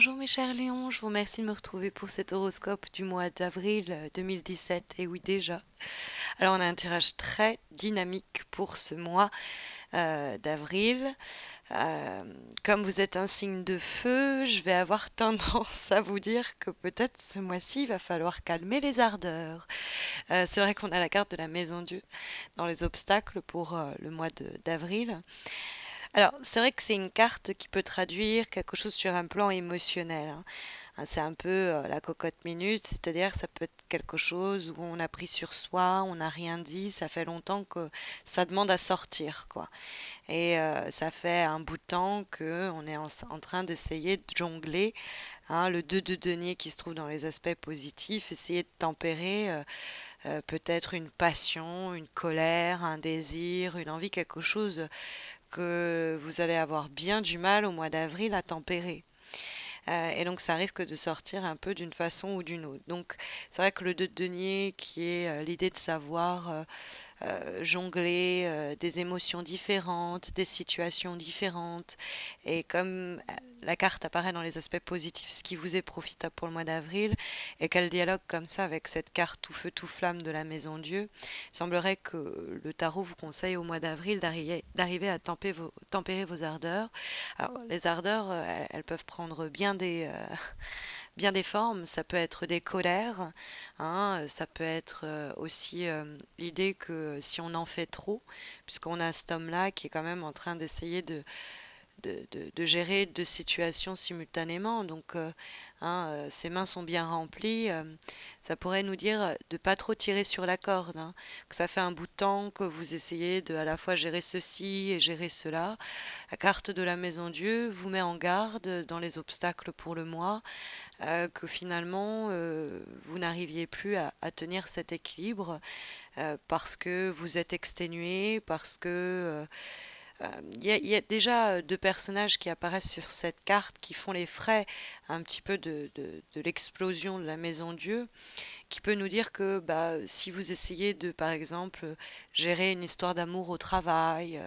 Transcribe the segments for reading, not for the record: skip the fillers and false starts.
Bonjour mes chers lions, je vous remercie de me retrouver pour cet horoscope du mois d'avril 2017. Et oui déjà. Alors on a un tirage très dynamique pour ce mois d'avril. Euh, Comme vous êtes un signe de feu, je vais avoir tendance à vous dire que peut-être ce mois-ci il va falloir calmer les ardeurs. C'est vrai qu'on a la carte de la maison Dieu dans les obstacles pour le mois d'avril. Alors, c'est vrai que c'est une carte qui peut traduire quelque chose sur un plan émotionnel, hein. C'est un peu la cocotte minute, c'est-à-dire ça peut être quelque chose où on a pris sur soi, on n'a rien dit, ça fait longtemps que ça demande à sortir, quoi. Et ça fait un bout de temps que on est en train d'essayer de jongler, hein, le 2 de denier qui se trouve dans les aspects positifs, essayer de tempérer peut-être une passion, une colère, un désir, une envie, quelque chose que vous allez avoir bien du mal au mois d'avril à tempérer. Et donc ça risque de sortir un peu d'une façon ou d'une autre. Donc c'est vrai que le 2 de denier, qui est l'idée de savoir jongler des émotions différentes, des situations différentes. Et comme la carte apparaît dans les aspects positifs, ce qui vous est profitable pour le mois d'avril, et qu'elle dialogue comme ça avec cette carte tout feu tout flamme de la Maison Dieu, il semblerait que le tarot vous conseille au mois d'avril d'arriver à tempérer vos ardeurs. Alors les ardeurs, elles peuvent prendre bien des formes. Ça peut être des colères, hein, ça peut être aussi l'idée que si on en fait trop, puisqu'on a cet homme-là qui est quand même en train d'essayer de gérer deux situations simultanément. Donc, hein, ses mains sont bien remplies. Ça pourrait nous dire de pas trop tirer sur la corde, hein, que ça fait un bout de temps que vous essayez de à la fois gérer ceci et gérer cela. La carte de la Maison Dieu vous met en garde dans les obstacles pour le mois, que finalement vous n'arriviez plus à tenir cet équilibre parce que vous êtes exténué, parce que il y a déjà deux personnages qui apparaissent sur cette carte qui font les frais un petit peu de l'explosion de la Maison Dieu, qui peut nous dire que bah, si vous essayez de, par exemple, gérer une histoire d'amour au travail,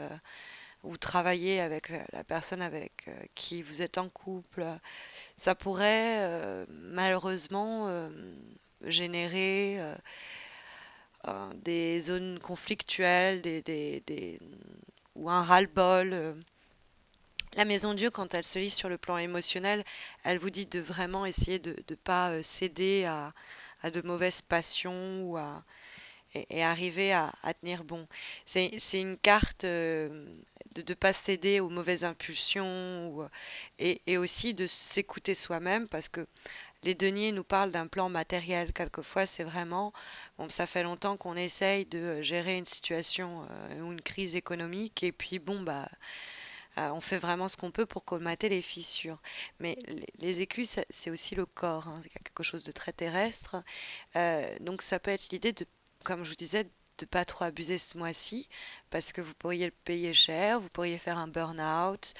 ou travailler avec la personne avec qui vous êtes en couple, ça pourrait malheureusement générer des zones conflictuelles, ou un ras-le-bol. La Maison Dieu, quand elle se lit sur le plan émotionnel, elle vous dit de vraiment essayer de ne pas céder à de mauvaises passions et arriver à tenir bon. C'est une carte de ne pas céder aux mauvaises impulsions et aussi de s'écouter soi-même parce que les deniers nous parlent d'un plan matériel. Quelquefois, c'est vraiment, bon, ça fait longtemps qu'on essaye de gérer une situation ou une crise économique, et puis bon, bah, on fait vraiment ce qu'on peut pour colmater les fissures. Mais les écus, c'est aussi le corps, hein, c'est quelque chose de très terrestre. Donc ça peut être l'idée de, comme je vous disais, de pas trop abuser ce mois-ci, parce que vous pourriez le payer cher, vous pourriez faire un burn-out,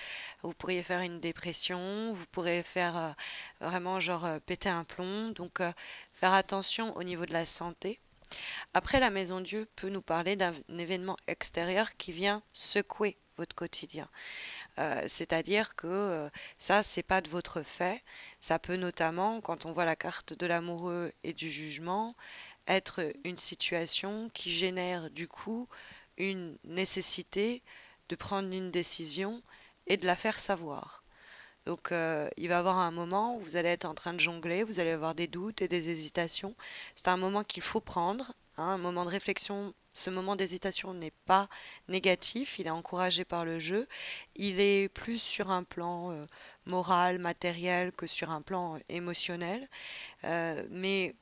vous pourriez faire une dépression, vous pourriez faire vraiment genre péter un plomb. Donc faire attention au niveau de la santé. Après, la Maison Dieu peut nous parler d'un événement extérieur qui vient secouer votre quotidien. C'est-à-dire que ça, c'est pas de votre fait. Ça peut notamment, quand on voit la carte de l'amoureux et du jugement, être une situation qui génère du coup une nécessité de prendre une décision et de la faire savoir. Donc il va y avoir un moment où vous allez être en train de jongler, vous allez avoir des doutes et des hésitations. C'est un moment qu'il faut prendre, hein, un moment de réflexion. Ce moment d'hésitation n'est pas négatif, il est encouragé par le jeu. Il est plus sur un plan moral, matériel que sur un plan émotionnel. Mais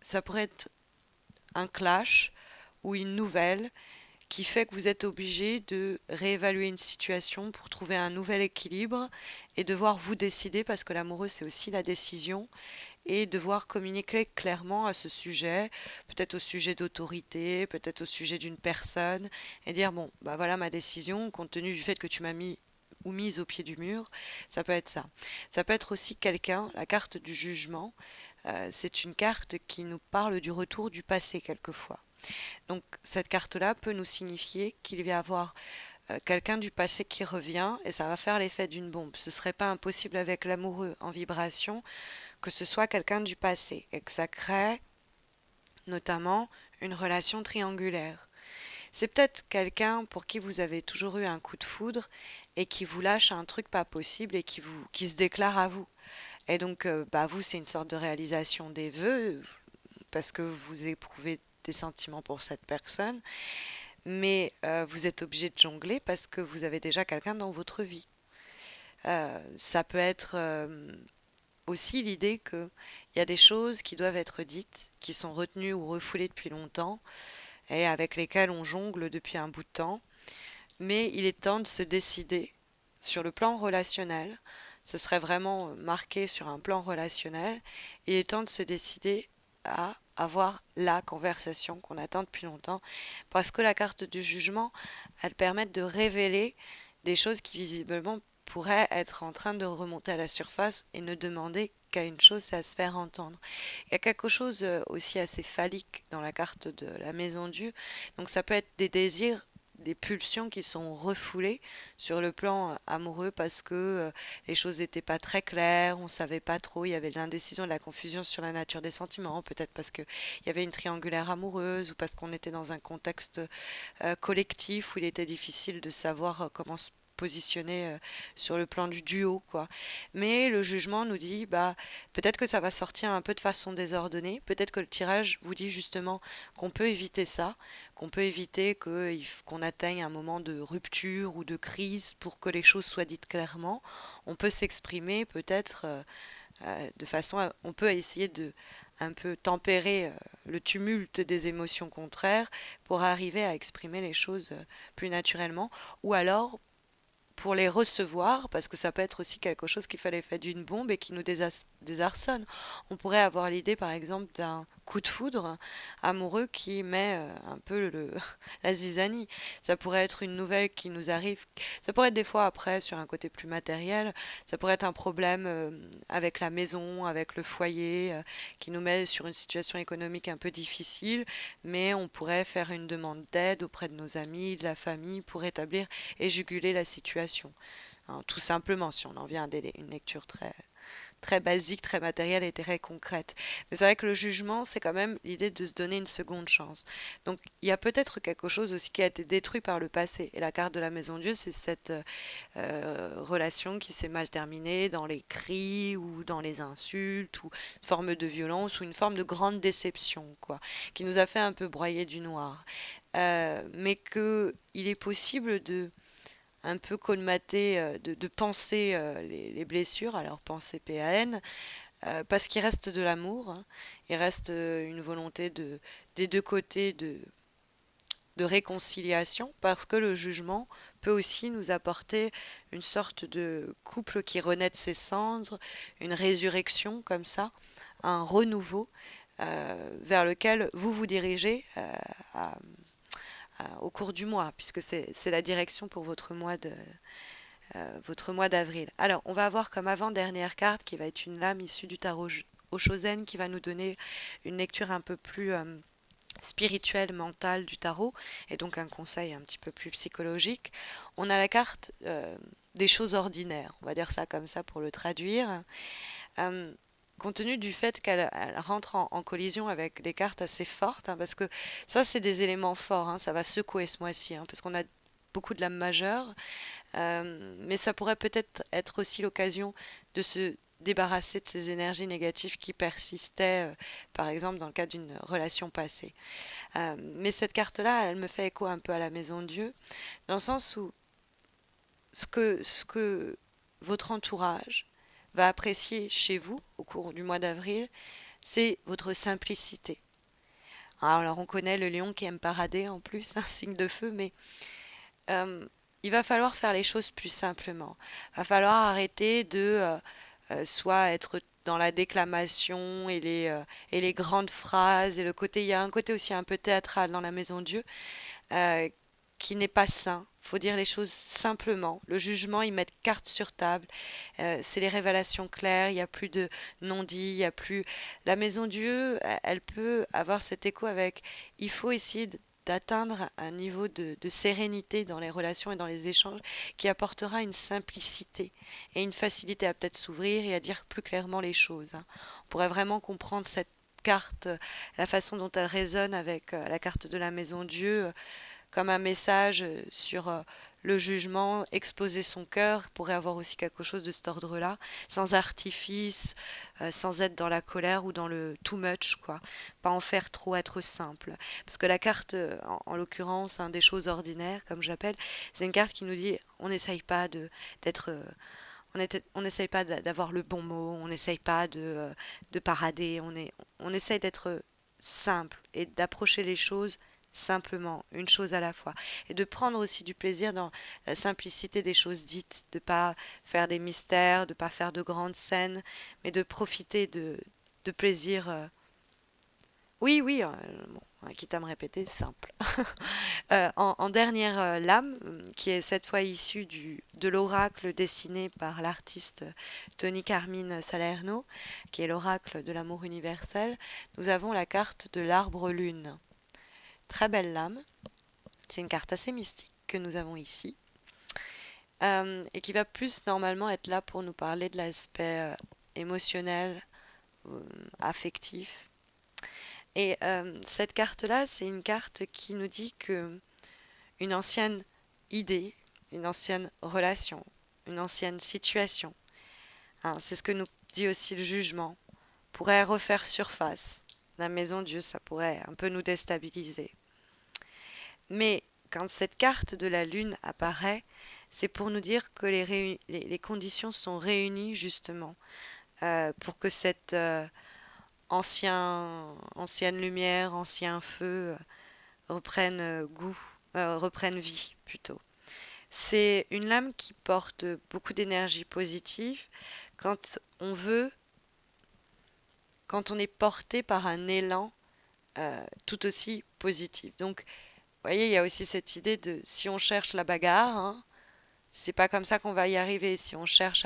ça pourrait être un clash ou une nouvelle qui fait que vous êtes obligé de réévaluer une situation pour trouver un nouvel équilibre et devoir vous décider, parce que l'amoureux c'est aussi la décision, et devoir communiquer clairement à ce sujet, peut-être au sujet d'autorité, peut-être au sujet d'une personne, et dire bon bah voilà ma décision compte tenu du fait que tu m'as mis ou mise au pied du mur. Ça peut être ça. Ça peut être aussi quelqu'un, la carte du jugement. C'est une carte qui nous parle du retour du passé quelquefois. Donc cette carte-là peut nous signifier qu'il va y avoir quelqu'un du passé qui revient et ça va faire l'effet d'une bombe. Ce serait pas impossible avec l'amoureux en vibration que ce soit quelqu'un du passé et que ça crée notamment une relation triangulaire. C'est peut-être quelqu'un pour qui vous avez toujours eu un coup de foudre et qui vous lâche un truc pas possible et qui se déclare à vous. Et donc, bah vous, c'est une sorte de réalisation des vœux parce que vous éprouvez des sentiments pour cette personne, mais vous êtes obligé de jongler parce que vous avez déjà quelqu'un dans votre vie. Ça peut être aussi l'idée qu'il y a des choses qui doivent être dites, qui sont retenues ou refoulées depuis longtemps et avec lesquelles on jongle depuis un bout de temps, mais il est temps de se décider sur le plan relationnel. Ce serait vraiment marqué sur un plan relationnel. Il est temps de se décider à avoir la conversation qu'on attend depuis longtemps, parce que la carte du jugement, elle permet de révéler des choses qui visiblement pourraient être en train de remonter à la surface et ne demander qu'à une chose, c'est à se faire entendre. Il y a quelque chose aussi assez phallique dans la carte de la maison Dieu. Donc ça peut être des désirs, des pulsions qui sont refoulées sur le plan amoureux parce que les choses n'étaient pas très claires, on savait pas trop, il y avait de l'indécision, de la confusion sur la nature des sentiments, peut-être parce qu'il y avait une triangulaire amoureuse ou parce qu'on était dans un contexte collectif où il était difficile de savoir comment se positionner sur le plan du duo, quoi. Mais le jugement nous dit, bah, peut-être que ça va sortir un peu de façon désordonnée, peut-être que le tirage vous dit justement qu'on peut éviter ça, qu'on peut éviter qu'on atteigne un moment de rupture ou de crise pour que les choses soient dites clairement. On peut s'exprimer peut-être de façon on peut essayer de un peu tempérer le tumulte des émotions contraires pour arriver à exprimer les choses plus naturellement, ou alors pour les recevoir, parce que ça peut être aussi quelque chose qui fait l'effet d'une bombe et qui nous désarçonne. On pourrait avoir l'idée, par exemple, d'un coup de foudre amoureux qui met un peu la zizanie. Ça pourrait être une nouvelle qui nous arrive. Ça pourrait être des fois après sur un côté plus matériel. Ça pourrait être un problème avec la maison, avec le foyer, qui nous met sur une situation économique un peu difficile, mais on pourrait faire une demande d'aide auprès de nos amis, de la famille pour établir et juguler la situation. Hein, tout simplement, si on en vient à une lecture très basique, très matérielle et très concrète. Mais c'est vrai que le jugement, c'est quand même l'idée de se donner une seconde chance. Donc il y a peut-être quelque chose aussi qui a été détruit par le passé. Et la carte de la Maison Dieu, c'est cette relation qui s'est mal terminée dans les cris ou dans les insultes ou une forme de violence ou une forme de grande déception, quoi, qui nous a fait un peu broyer du noir. Mais que il est possible de un peu colmater, de penser les blessures, alors penser PAN, parce qu'il reste de l'amour, hein. Il reste une volonté des deux côtés de réconciliation, parce que le jugement peut aussi nous apporter une sorte de couple qui renaît de ses cendres, une résurrection comme ça, un renouveau vers lequel vous vous dirigez à- au cours du mois, puisque c'est la direction pour votre mois d'avril. Alors, on va avoir comme avant-dernière carte qui va être une lame issue du tarot Oshozen qui va nous donner une lecture un peu plus spirituelle, mentale du tarot et donc un conseil un petit peu plus psychologique. On a la carte des choses ordinaires, on va dire ça comme ça pour le traduire. Euh, Compte tenu du fait qu'elle rentre en collision avec des cartes assez fortes, hein, parce que ça, c'est des éléments forts, hein, ça va secouer ce mois-ci, hein, parce qu'on a beaucoup de lames majeures, mais ça pourrait peut-être être aussi l'occasion de se débarrasser de ces énergies négatives qui persistaient, par exemple, dans le cas d'une relation passée. Mais cette carte-là, elle me fait écho un peu à la Maison Dieu, dans le sens où ce que votre entourage va apprécier chez vous au cours du mois d'avril, c'est votre simplicité. Alors on connaît le lion qui aime parader en plus, un signe de feu, mais euh, il va falloir faire les choses plus simplement. Il va falloir arrêter de soit être dans la déclamation et les grandes phrases et le côté, il y a un côté aussi un peu théâtral dans la Maison Dieu euh, qui n'est pas sain. Faut dire les choses simplement. Le jugement, ils mettent carte sur table. C'est les révélations claires. Il n'y a plus de non-dit. Il y a plus. La Maison Dieu, elle peut avoir cet écho avec. Il faut essayer d'atteindre un niveau de sérénité dans les relations et dans les échanges qui apportera une simplicité et une facilité à peut-être s'ouvrir et à dire plus clairement les choses, hein. On pourrait vraiment comprendre cette carte, la façon dont elle résonne avec la carte de la Maison Dieu, comme un message sur le jugement, exposer son cœur pourrait avoir aussi quelque chose de cet ordre-là, sans artifice, sans être dans la colère ou dans le too much, quoi. Pas en faire trop, être simple. Parce que la carte, en l'occurrence, des choses ordinaires, comme j'appelle, c'est une carte qui nous dit on n'essaye pas d'être. On n'essaye pas d'avoir le bon mot, on n'essaye pas de parader, on essaye d'être simple et d'approcher les choses simplement, une chose à la fois. Et de prendre aussi du plaisir dans la simplicité des choses dites, de ne pas faire des mystères, de ne pas faire de grandes scènes, mais de profiter de plaisir. Oui, oui, bon, quitte à me répéter, c'est simple. En dernière lame, qui est cette fois issue de l'oracle dessiné par l'artiste Tony Carmine Salerno, qui est l'oracle de l'amour universel, nous avons la carte de l'arbre lune. Très belle lame. C'est une carte assez mystique que nous avons ici, et qui va plus normalement être là pour nous parler de l'aspect émotionnel, euh, affectif. Et cette carte-là, c'est une carte qui nous dit que une ancienne idée, une ancienne relation, une ancienne situation, hein, c'est ce que nous dit aussi le jugement, pourrait refaire surface. La maison Dieu, ça pourrait un peu nous déstabiliser. Mais quand cette carte de la Lune apparaît, c'est pour nous dire que les conditions sont réunies justement pour que cette ancienne lumière, ancien feu reprenne goût, reprenne vie plutôt. C'est une lame qui porte beaucoup d'énergie positive quand on veut, quand on est porté par un élan tout aussi positif. Donc, vous voyez, il y a aussi cette idée de si on cherche la bagarre, hein, c'est pas comme ça qu'on va y arriver. Si on cherche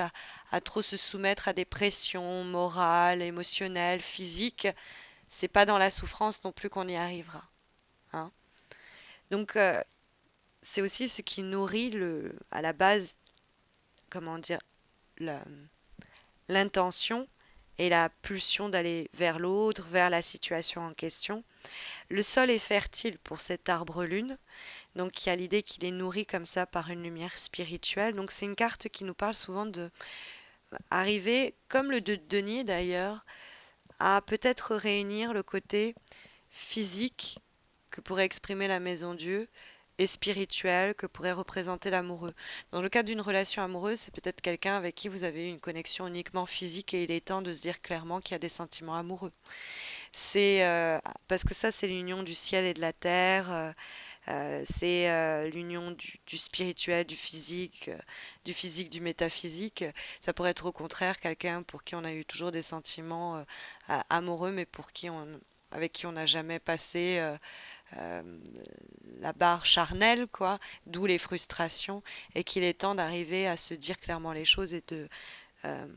à trop se soumettre à des pressions morales, émotionnelles, physiques, c'est pas dans la souffrance non plus qu'on y arrivera, hein. Donc, c'est aussi ce qui nourrit à la base, comment dire, la- l'intention et la pulsion d'aller vers l'autre, vers la situation en question. Le sol est fertile pour cet arbre lune, donc il y a l'idée qu'il est nourri comme ça par une lumière spirituelle. Donc c'est une carte qui nous parle souvent de arriver, comme le de denier d'ailleurs, à peut-être réunir le côté physique que pourrait exprimer la maison Dieu et spirituel que pourrait représenter l'amoureux. Dans le cadre d'une relation amoureuse, c'est peut-être quelqu'un avec qui vous avez eu une connexion uniquement physique et il est temps de se dire clairement qu'il y a des sentiments amoureux. C'est parce que ça, c'est l'union du ciel et de la terre. C'est l'union du spirituel, du physique, du métaphysique. Ça pourrait être au contraire quelqu'un pour qui on a eu toujours des sentiments amoureux, mais avec qui on n'a jamais passé euh, la barre charnelle, quoi, d'où les frustrations, et qu'il est temps d'arriver à se dire clairement les choses et euh,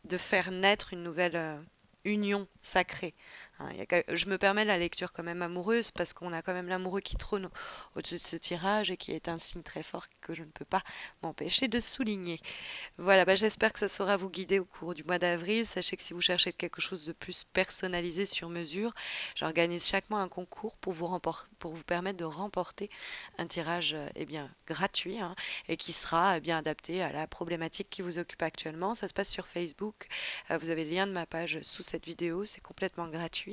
de faire naître une nouvelle union sacrée. Hein, je me permets la lecture quand même amoureuse parce qu'on a quand même l'amoureux qui trône au-dessus de ce tirage et qui est un signe très fort que je ne peux pas m'empêcher de souligner. Voilà, bah, j'espère que ça saura vous guider au cours du mois d'avril. Sachez que si vous cherchez quelque chose de plus personnalisé sur mesure, j'organise chaque mois un concours pour vous permettre de remporter un tirage eh bien, gratuit, hein, et qui sera eh bien, adapté à la problématique qui vous occupe actuellement. Ça se passe sur Facebook. Vous avez le lien de ma page sous cette vidéo. C'est complètement gratuit.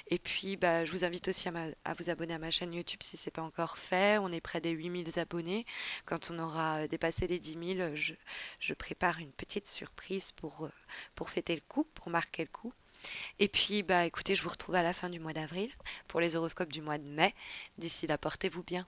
Et puis, bah, je vous invite aussi à vous abonner à ma chaîne YouTube si ce n'est pas encore fait. On est près des 8000 abonnés. Quand on aura dépassé les 10 000, je prépare une petite surprise pour fêter le coup, pour marquer le coup. Et puis, bah, écoutez, je vous retrouve à la fin du mois d'avril pour les horoscopes du mois de mai. D'ici là, portez-vous bien.